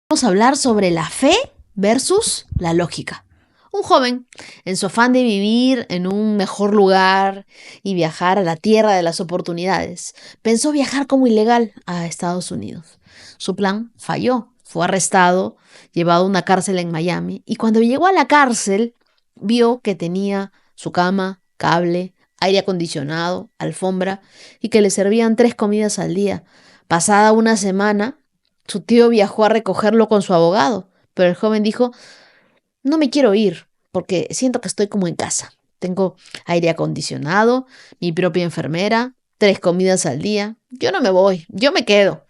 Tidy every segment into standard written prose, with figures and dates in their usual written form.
Vamos a hablar sobre la fe versus la lógica. Un joven, en su afán de vivir en un mejor lugar y viajar a la tierra de las oportunidades, pensó viajar como ilegal a Estados Unidos. Su plan falló. Fue arrestado, llevado a una cárcel en Miami, y cuando llegó a la cárcel, vio que tenía su cama, cable, aire acondicionado, alfombra, y que le servían 3 comidas al día. Pasada una semana, su tío viajó a recogerlo con su abogado, pero el joven dijo: no me quiero ir porque siento que estoy como en casa. Tengo aire acondicionado, mi propia enfermera, 3 comidas al día. Yo no me voy, yo me quedo.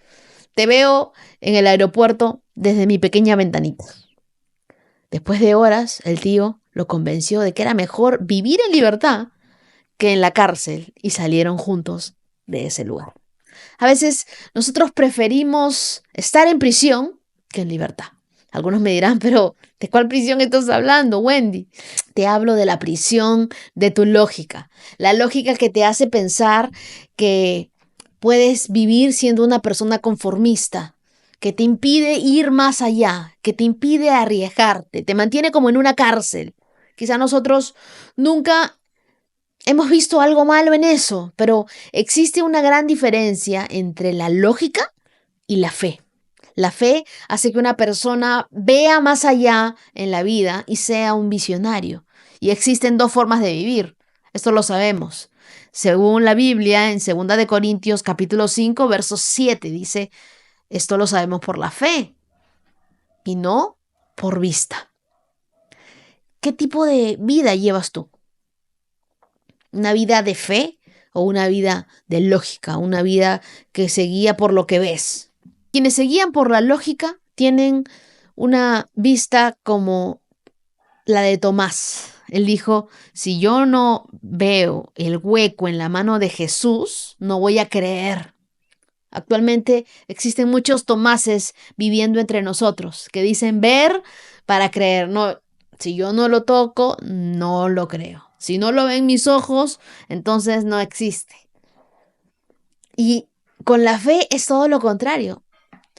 Te veo en el aeropuerto desde mi pequeña ventanita. Después de horas, el tío lo convenció de que era mejor vivir en libertad que en la cárcel, y salieron juntos de ese lugar. A veces nosotros preferimos estar en prisión que en libertad. Algunos me dirán: pero ¿de cuál prisión estás hablando, Wendy? Te hablo de la prisión de tu lógica. La lógica que te hace pensar que puedes vivir siendo una persona conformista, que te impide ir más allá, que te impide arriesgarte, te mantiene como en una cárcel. Quizá nosotros nunca hemos visto algo malo en eso, pero existe una gran diferencia entre la lógica y la fe. La fe hace que una persona vea más allá en la vida y sea un visionario. Y existen 2 formas de vivir. Esto lo sabemos. Según la Biblia, en 2 Corintios capítulo 5, verso 7, dice: esto lo sabemos por la fe y no por vista. ¿Qué tipo de vida llevas tú? ¿Una vida de fe o una vida de lógica? Una vida que se guía por lo que ves. Quienes se guían por la lógica tienen una vista como la de Tomás. Él dijo: si yo no veo el hueco en la mano de Jesús, no voy a creer. Actualmente existen muchos Tomases viviendo entre nosotros que dicen ver para creer. No, si yo no lo toco, no lo creo. Si no lo ven mis ojos, entonces no existe. Y con la fe es todo lo contrario.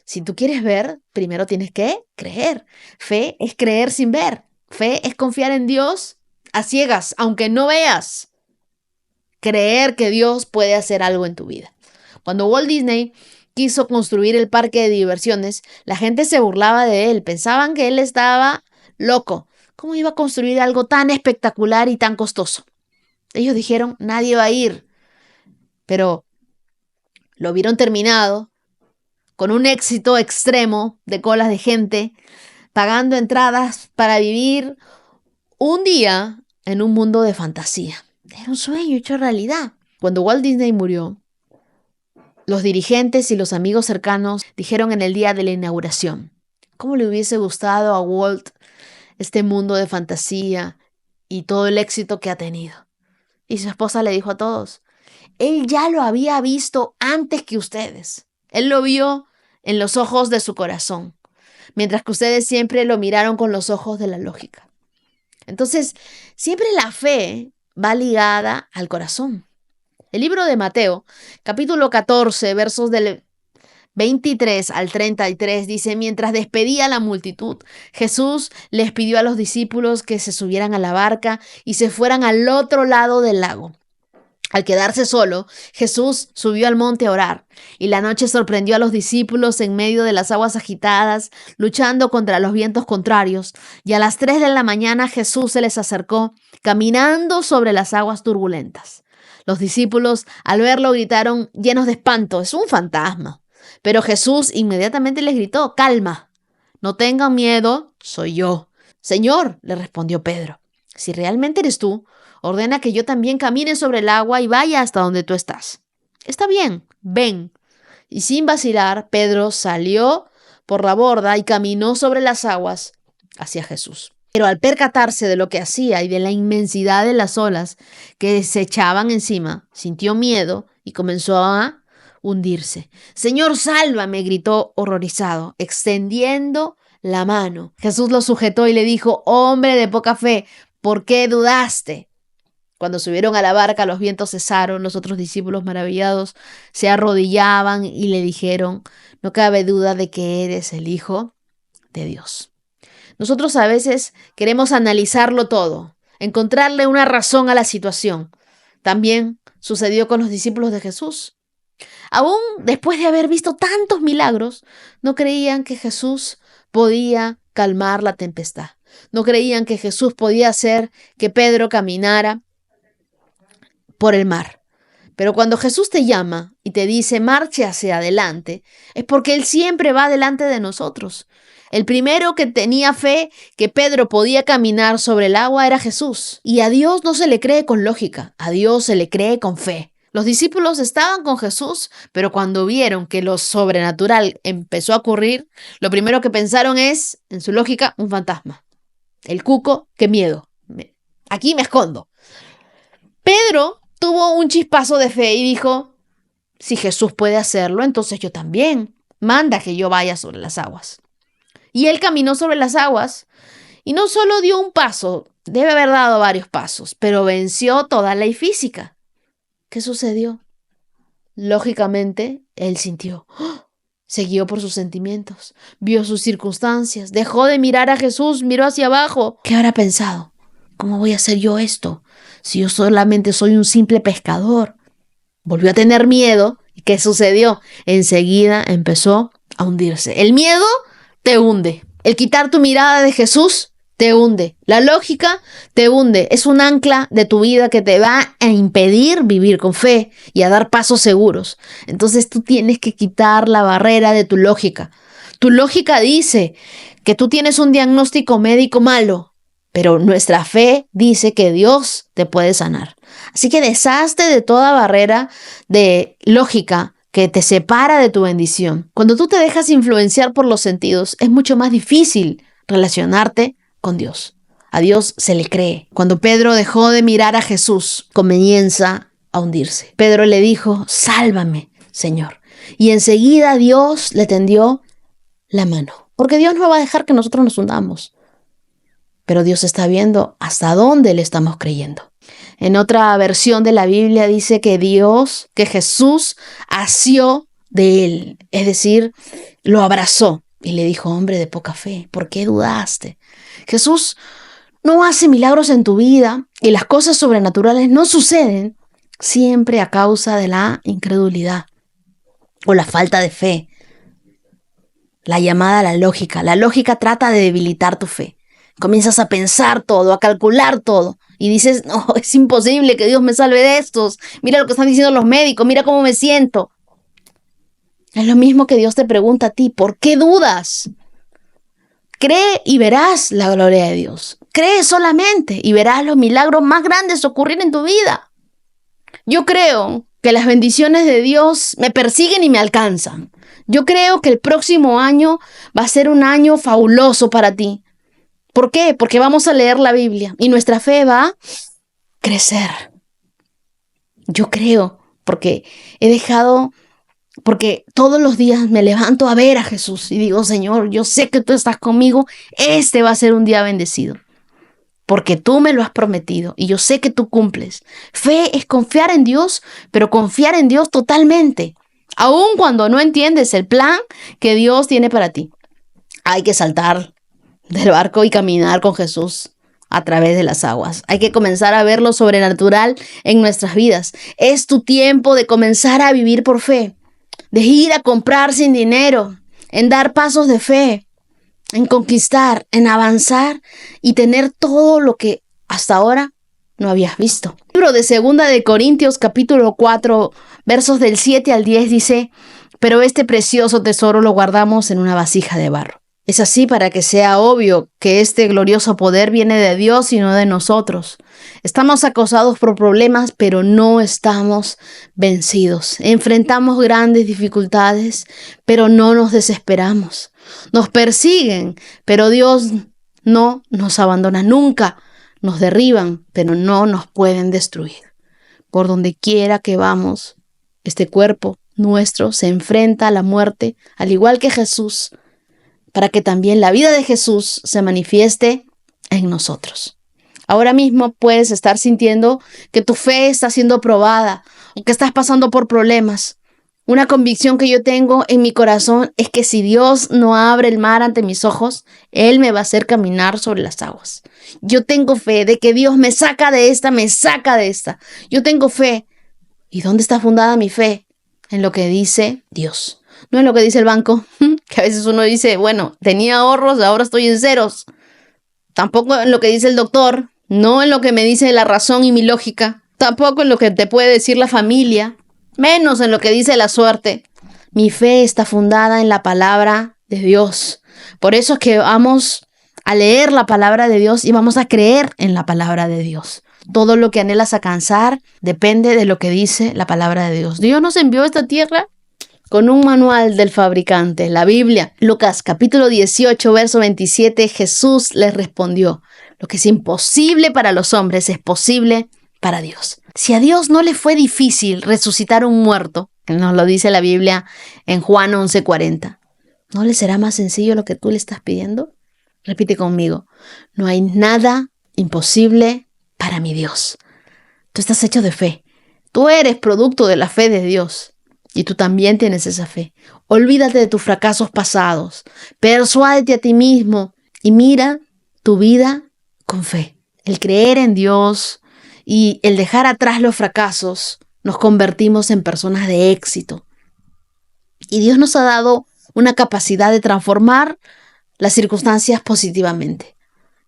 Si tú quieres ver, primero tienes que creer. Fe es creer sin ver. Fe es confiar en Dios a ciegas, aunque no veas. Creer que Dios puede hacer algo en tu vida. Cuando Walt Disney quiso construir el parque de diversiones, la gente se burlaba de él. Pensaban que él estaba loco. ¿Cómo iba a construir algo tan espectacular y tan costoso? Ellos dijeron: nadie va a ir. Pero lo vieron terminado, con un éxito extremo de colas de gente, pagando entradas para vivir un día en un mundo de fantasía. Era un sueño hecho realidad. Cuando Walt Disney murió, los dirigentes y los amigos cercanos dijeron en el día de la inauguración: ¿cómo le hubiese gustado a Walt este mundo de fantasía y todo el éxito que ha tenido? Y su esposa le dijo a todos: él ya lo había visto antes que ustedes. Él lo vio en los ojos de su corazón, mientras que ustedes siempre lo miraron con los ojos de la lógica. Entonces, siempre la fe va ligada al corazón. El libro de Mateo, capítulo 14, versos del 23 al 33, dice: mientras despedía a la multitud, Jesús les pidió a los discípulos que se subieran a la barca y se fueran al otro lado del lago. Al quedarse solo, Jesús subió al monte a orar, y la noche sorprendió a los discípulos en medio de las aguas agitadas, luchando contra los vientos contrarios, y a las 3 de la mañana Jesús se les acercó, caminando sobre las aguas turbulentas. Los discípulos, al verlo, gritaron llenos de espanto: es un fantasma. Pero Jesús inmediatamente les gritó: calma, no tengan miedo, soy yo. Señor, le respondió Pedro, si realmente eres tú, ordena que yo también camine sobre el agua y vaya hasta donde tú estás. Está bien, ven. Y sin vacilar, Pedro salió por la borda y caminó sobre las aguas hacia Jesús. Pero al percatarse de lo que hacía y de la inmensidad de las olas que se echaban encima, sintió miedo y comenzó a hundirse. Señor, sálvame, gritó horrorizado, extendiendo la mano. Jesús lo sujetó y le dijo: hombre de poca fe, ¿por qué dudaste? Cuando subieron a la barca, los vientos cesaron. Los otros discípulos, maravillados, se arrodillaban y le dijeron: no cabe duda de que eres el Hijo de Dios. Nosotros a veces queremos analizarlo todo, encontrarle una razón a la situación. También sucedió con los discípulos de Jesús. Aún después de haber visto tantos milagros, no creían que Jesús podía calmar la tempestad. No creían que Jesús podía hacer que Pedro caminara por el mar. Pero cuando Jesús te llama y te dice marche hacia adelante, es porque Él siempre va delante de nosotros. El primero que tenía fe que Pedro podía caminar sobre el agua era Jesús. Y a Dios no se le cree con lógica, a Dios se le cree con fe. Los discípulos estaban con Jesús, pero cuando vieron que lo sobrenatural empezó a ocurrir, lo primero que pensaron es, en su lógica, un fantasma. El cuco, qué miedo. Aquí me escondo. Pedro tuvo un chispazo de fe y dijo, si Jesús puede hacerlo, entonces yo también. Manda que yo vaya sobre las aguas. Y él caminó sobre las aguas y no solo dio un paso, debe haber dado varios pasos, pero venció toda ley física. ¿Qué sucedió? Lógicamente, él sintió. Se guió por sus sentimientos, vio sus circunstancias, dejó de mirar a Jesús, miró hacia abajo. ¿Qué habrá pensado? ¿Cómo voy a hacer yo esto? Si yo solamente soy un simple pescador. Volvió a tener miedo. ¿Y qué sucedió? Enseguida empezó a hundirse. El miedo te hunde. El quitar tu mirada de Jesús te hunde. La lógica te hunde. Es un ancla de tu vida que te va a impedir vivir con fe y a dar pasos seguros. Entonces tú tienes que quitar la barrera de tu lógica. Tu lógica dice que tú tienes un diagnóstico médico malo, pero nuestra fe dice que Dios te puede sanar. Así que deshazte de toda barrera de lógica que te separa de tu bendición. Cuando tú te dejas influenciar por los sentidos, es mucho más difícil relacionarte con Dios. A Dios se le cree. Cuando Pedro dejó de mirar a Jesús, comienza a hundirse. Pedro le dijo, sálvame, Señor. Y enseguida Dios le tendió la mano. Porque Dios no va a dejar que nosotros nos hundamos. Pero Dios está viendo hasta dónde le estamos creyendo. En otra versión de la Biblia dice que Jesús asió de él. Es decir, lo abrazó y le dijo, hombre de poca fe, ¿por qué dudaste? Jesús no hace milagros en tu vida y las cosas sobrenaturales no suceden siempre a causa de la incredulidad o la falta de fe. La llamada a la lógica. La lógica trata de debilitar tu fe. Comienzas a pensar todo, a calcular todo. Y dices, no, es imposible que Dios me salve de estos. Mira lo que están diciendo los médicos, mira cómo me siento. Es lo mismo que Dios te pregunta a ti, ¿por qué dudas? Cree y verás la gloria de Dios. Cree solamente y verás los milagros más grandes ocurrir en tu vida. Yo creo que las bendiciones de Dios me persiguen y me alcanzan. Yo creo que el próximo año va a ser un año fabuloso para ti. ¿Por qué? Porque vamos a leer la Biblia y nuestra fe va a crecer. Yo creo, porque porque todos los días me levanto a ver a Jesús y digo, Señor, yo sé que tú estás conmigo, este va a ser un día bendecido. Porque tú me lo has prometido y yo sé que tú cumples. Fe es confiar en Dios, pero confiar en Dios totalmente. Aun cuando no entiendes el plan que Dios tiene para ti. Hay que saltar del barco y caminar con Jesús a través de las aguas. Hay que comenzar a ver lo sobrenatural en nuestras vidas. Es tu tiempo de comenzar a vivir por fe, de ir a comprar sin dinero, en dar pasos de fe, en conquistar, en avanzar y tener todo lo que hasta ahora no habías visto. El libro de 2 de Corintios capítulo 4 versos del 7 al 10 dice, pero este precioso tesoro lo guardamos en una vasija de barro. Es así para que sea obvio que este glorioso poder viene de Dios y no de nosotros. Estamos acosados por problemas, pero no estamos vencidos. Enfrentamos grandes dificultades, pero no nos desesperamos. Nos persiguen, pero Dios no nos abandona nunca. Nos derriban, pero no nos pueden destruir. Por donde quiera que vamos, este cuerpo nuestro se enfrenta a la muerte, al igual que Jesús, para que también la vida de Jesús se manifieste en nosotros. Ahora mismo puedes estar sintiendo que tu fe está siendo probada o que estás pasando por problemas. Una convicción que yo tengo en mi corazón es que si Dios no abre el mar ante mis ojos, Él me va a hacer caminar sobre las aguas. Yo tengo fe de que Dios me saca de esta, me saca de esta. Yo tengo fe. ¿Y dónde está fundada mi fe? En lo que dice Dios, no en lo que dice el banco, que a veces uno dice, bueno, tenía ahorros, ahora estoy en ceros. Tampoco en lo que dice el doctor, no en lo que me dice la razón y mi lógica, tampoco en lo que te puede decir la familia, menos en lo que dice la suerte. Mi fe está fundada en la palabra de Dios. Por eso es que vamos a leer la palabra de Dios y vamos a creer en la palabra de Dios. Todo lo que anhelas alcanzar depende de lo que dice la palabra de Dios. Dios nos envió a esta tierra con un manual del fabricante, la Biblia. Lucas capítulo 18, verso 27, Jesús les respondió: lo que es imposible para los hombres es posible para Dios. Si a Dios no le fue difícil resucitar un muerto, que nos lo dice la Biblia en Juan 11:40, ¿no le será más sencillo lo que tú le estás pidiendo? Repite conmigo: no hay nada imposible para mi Dios. Tú estás hecho de fe. Tú eres producto de la fe de Dios. Y tú también tienes esa fe. Olvídate de tus fracasos pasados. Persuádete a ti mismo y mira tu vida con fe. El creer en Dios y el dejar atrás los fracasos, nos convertimos en personas de éxito. Y Dios nos ha dado una capacidad de transformar las circunstancias positivamente.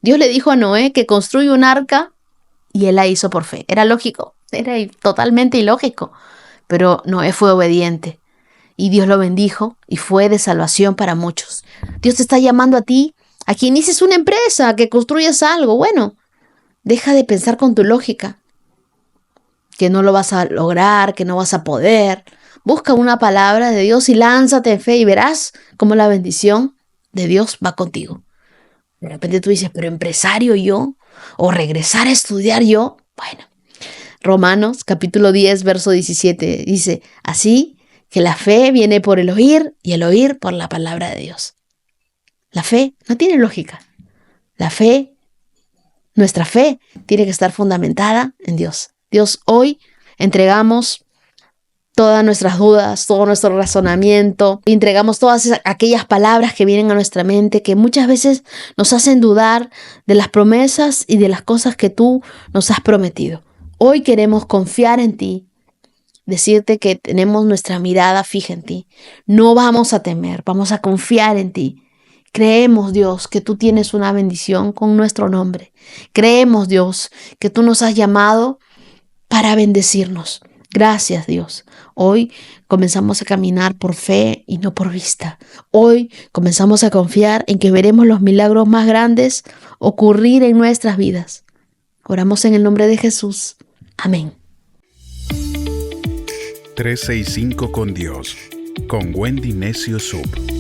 Dios le dijo a Noé que construya un arca y él la hizo por fe. Era lógico, era totalmente ilógico. Pero Noé fue obediente y Dios lo bendijo y fue de salvación para muchos. Dios te está llamando a ti, a que inicies una empresa, a que construyas algo. Bueno, deja de pensar con tu lógica, que no lo vas a lograr, que no vas a poder. Busca una palabra de Dios y lánzate en fe y verás cómo la bendición de Dios va contigo. De repente tú dices, pero empresario yo, o regresar a estudiar yo. Bueno, Romanos capítulo 10, verso 17 dice: así que la fe viene por el oír y el oír por la palabra de Dios. La fe no tiene lógica. Nuestra fe tiene que estar fundamentada en Dios. Dios, hoy entregamos todas nuestras dudas, todo nuestro razonamiento, entregamos todas aquellas palabras que vienen a nuestra mente, que muchas veces nos hacen dudar de las promesas y de las cosas que tú nos has prometido. Hoy queremos confiar en ti, decirte que tenemos nuestra mirada fija en ti. No vamos a temer, vamos a confiar en ti. Creemos, Dios, que tú tienes una bendición con nuestro nombre. Creemos, Dios, que tú nos has llamado para bendecirnos. Gracias, Dios. Hoy comenzamos a caminar por fe y no por vista. Hoy comenzamos a confiar en que veremos los milagros más grandes ocurrir en nuestras vidas. Oramos en el nombre de Jesús. Amén. 365 con Dios, con Wendy Necio Sub.